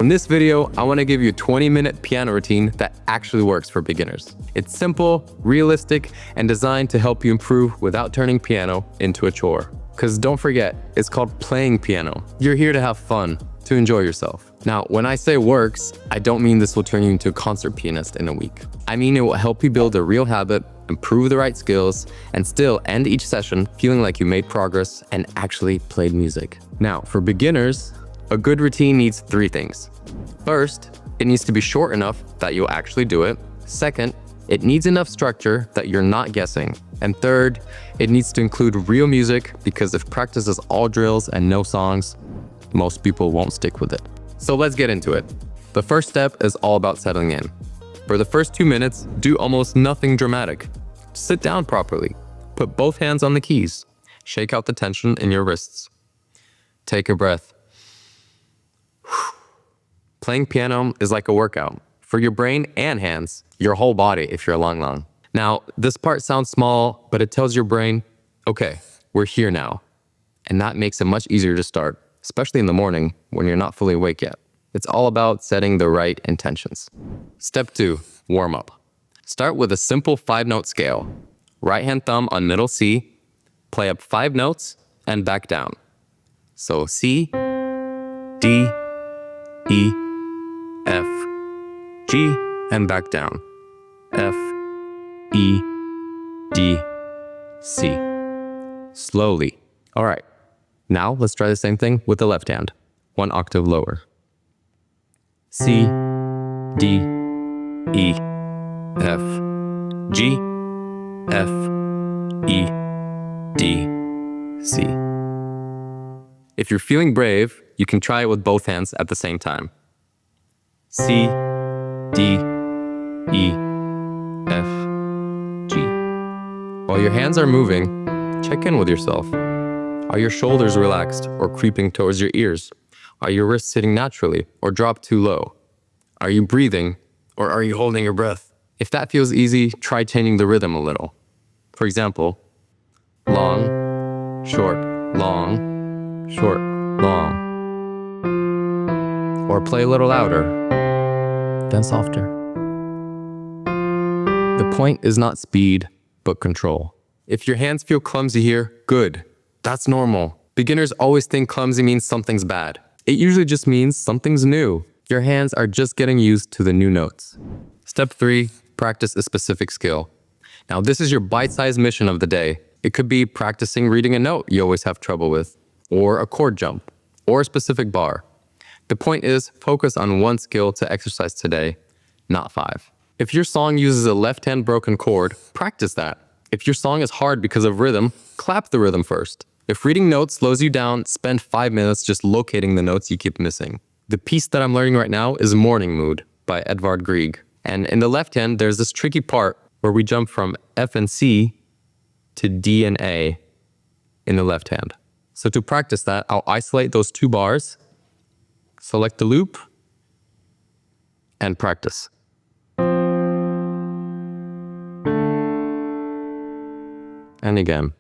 In this video, I want to give you a 20-minute piano routine that actually works for beginners. It's simple, realistic, and designed to help you improve without turning piano into a chore. Because don't forget, it's called playing piano. You're here to have fun, to enjoy yourself. Now, when I say works, I don't mean this will turn you into a concert pianist in a week. I mean it will help you build a real habit, improve the right skills, and still end each session feeling like you made progress and actually played music. Now, for beginners, a good routine needs 3 things. First, it needs to be short enough that you'll actually do it. Second, it needs enough structure that you're not guessing. And third, it needs to include real music, because if practice is all drills and no songs, most people won't stick with it. So let's get into it. The first step is all about settling in. For the first 2 minutes, do almost nothing dramatic. Sit down properly. Put both hands on the keys. Shake out the tension in your wrists. Take a breath. Playing piano is like a workout for your brain and hands, your whole body if you're Lang. Now, this part sounds small, but it tells your brain, okay, we're here now. And that makes it much easier to start, especially in the morning when you're not fully awake yet. It's all about setting the right intentions. Step 2, warm up. Start with a simple 5-note scale. Right hand thumb on middle C, play up 5 notes and back down. So C, D, E, F, G, and back down. F, E, D, C. Slowly. All right. Now let's try the same thing with the left hand. 1 octave lower. C, D, E, F, G, F, E, D, C. If you're feeling brave, you can try it with both hands at the same time. C, D, E, F, G. While your hands are moving, check in with yourself. Are your shoulders relaxed or creeping towards your ears? Are your wrists sitting naturally or dropped too low? Are you breathing or are you holding your breath? If that feels easy, try changing the rhythm a little. For example, long, short, long, short, long. Or play a little louder, then softer. The point is not speed, but control. If your hands feel clumsy here, good. That's normal. Beginners always think clumsy means something's bad. It usually just means something's new. Your hands are just getting used to the new notes. Step 3, practice a specific skill. Now, this is your bite-sized mission of the day. It could be practicing reading a note you always have trouble with, or a chord jump, or a specific bar. The point is, focus on one skill to exercise today, not 5. If your song uses a left-hand broken chord, practice that. If your song is hard because of rhythm, clap the rhythm first. If reading notes slows you down, spend 5 minutes just locating the notes you keep missing. The piece that I'm learning right now is Morning Mood by Edvard Grieg. And in the left hand, there's this tricky part where we jump from F and C to D and A in the left hand. So to practice that, I'll isolate those 2 bars, select the loop, and practice. And again.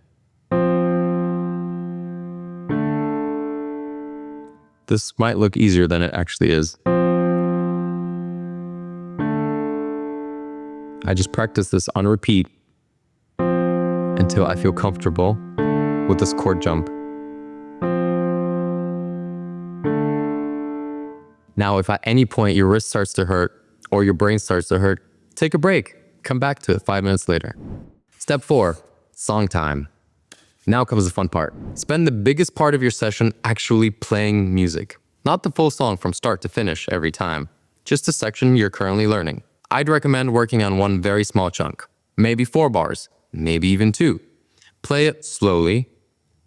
This might look easier than it actually is. I just practice this on repeat until I feel comfortable with this chord jump. Now, if at any point your wrist starts to hurt or your brain starts to hurt, take a break. Come back to it 5 minutes later. Step 4, song time. Now comes the fun part. Spend the biggest part of your session actually playing music. Not the full song from start to finish every time, just a section you're currently learning. I'd recommend working on one very small chunk, maybe 4 bars, maybe even 2. Play it slowly,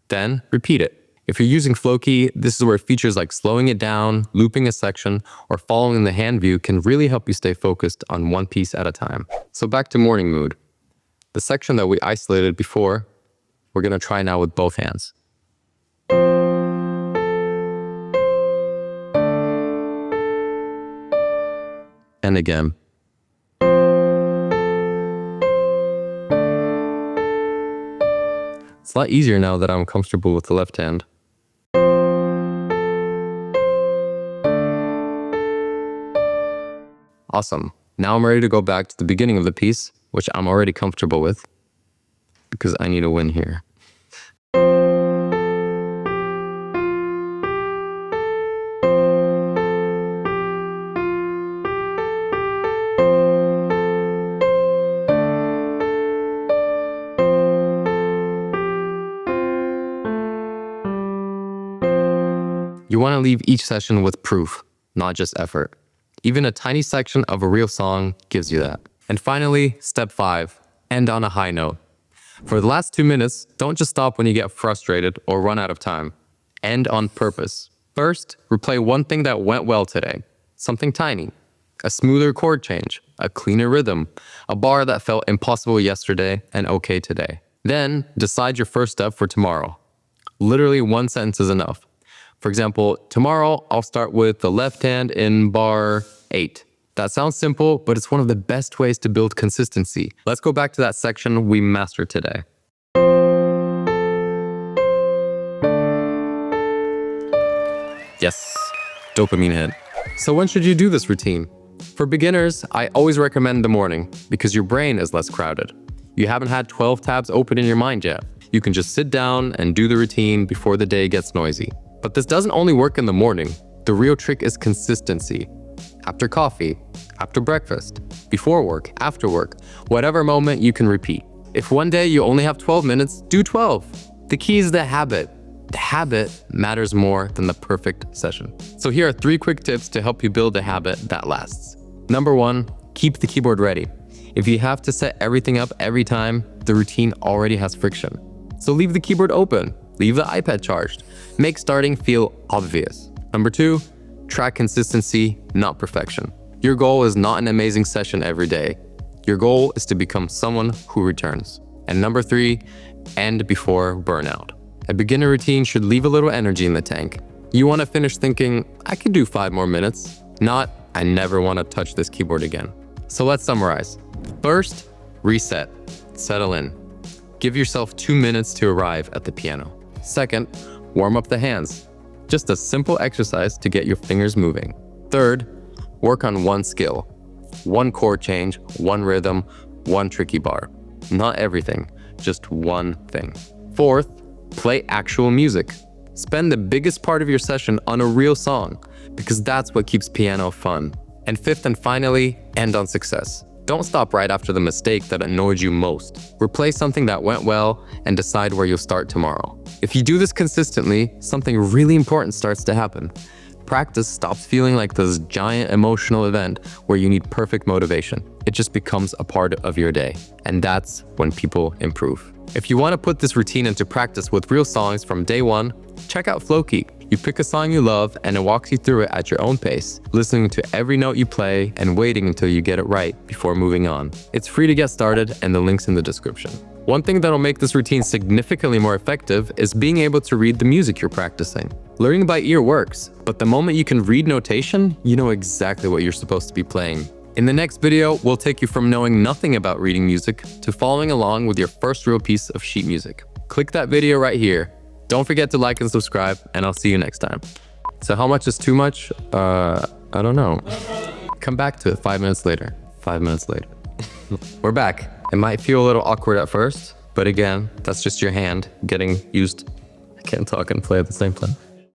then repeat it. If you're using Flowkey, this is where features like slowing it down, looping a section, or following the hand view can really help you stay focused on one piece at a time. So back to Morning Mood. The section that we isolated before, we're gonna try now with both hands. And again. It's a lot easier now that I'm comfortable with the left hand. Awesome. Now I'm ready to go back to the beginning of the piece, which I'm already comfortable with because I need a win here. You want to leave each session with proof, not just effort. Even a tiny section of a real song gives you that. And finally, step 5, end on a high note. For the last 2 minutes, don't just stop when you get frustrated or run out of time. End on purpose. First, replay one thing that went well today. Something tiny. A smoother chord change, a cleaner rhythm, a bar that felt impossible yesterday and okay today. Then, decide your first step for tomorrow. Literally one sentence is enough. For example, tomorrow I'll start with the left hand in bar 8. That sounds simple, but it's one of the best ways to build consistency. Let's go back to that section we mastered today. Yes, dopamine hit. So when should you do this routine? For beginners, I always recommend the morning because your brain is less crowded. You haven't had 12 tabs open in your mind yet. You can just sit down and do the routine before the day gets noisy. But this doesn't only work in the morning. The real trick is consistency. After coffee, after breakfast, before work, after work, whatever moment you can repeat. If one day you only have 12 minutes, do 12. The key is the habit. The habit matters more than the perfect session. So here are 3 quick tips to help you build a habit that lasts. Number 1, keep the keyboard ready. If you have to set everything up every time, the routine already has friction. So leave the keyboard open. Leave the iPad charged. Make starting feel obvious. Number 2, track consistency, not perfection. Your goal is not an amazing session every day. Your goal is to become someone who returns. And number 3, end before burnout. A beginner routine should leave a little energy in the tank. You want to finish thinking, I could do 5 more minutes, not, I never want to touch this keyboard again. So let's summarize. First, reset, settle in. Give yourself 2 minutes to arrive at the piano. Second, warm up the hands. Just a simple exercise to get your fingers moving. Third, work on one skill. One chord change, one rhythm, one tricky bar. Not everything, just one thing. Fourth, play actual music. Spend the biggest part of your session on a real song, because that's what keeps piano fun. And fifth and finally, end on success. Don't stop right after the mistake that annoyed you most. Replay something that went well and decide where you'll start tomorrow. If you do this consistently, something really important starts to happen. Practice stops feeling like this giant emotional event where you need perfect motivation. It just becomes a part of your day. And that's when people improve. If you want to put this routine into practice with real songs from day 1, check out Flowkey. You pick a song you love and it walks you through it at your own pace, listening to every note you play and waiting until you get it right before moving on. It's free to get started and the link's in the description. One thing that'll make this routine significantly more effective is being able to read the music you're practicing. Learning by ear works, but the moment you can read notation, you know exactly what you're supposed to be playing. In the next video, we'll take you from knowing nothing about reading music to following along with your first real piece of sheet music. Click that video right here. Don't forget to like and subscribe, and I'll see you next time. So how much is too much? I don't know. Come back to it 5 minutes later. 5 minutes later. We're back. It might feel a little awkward at first, but again, that's just your hand getting used. I can't talk and play at the same time.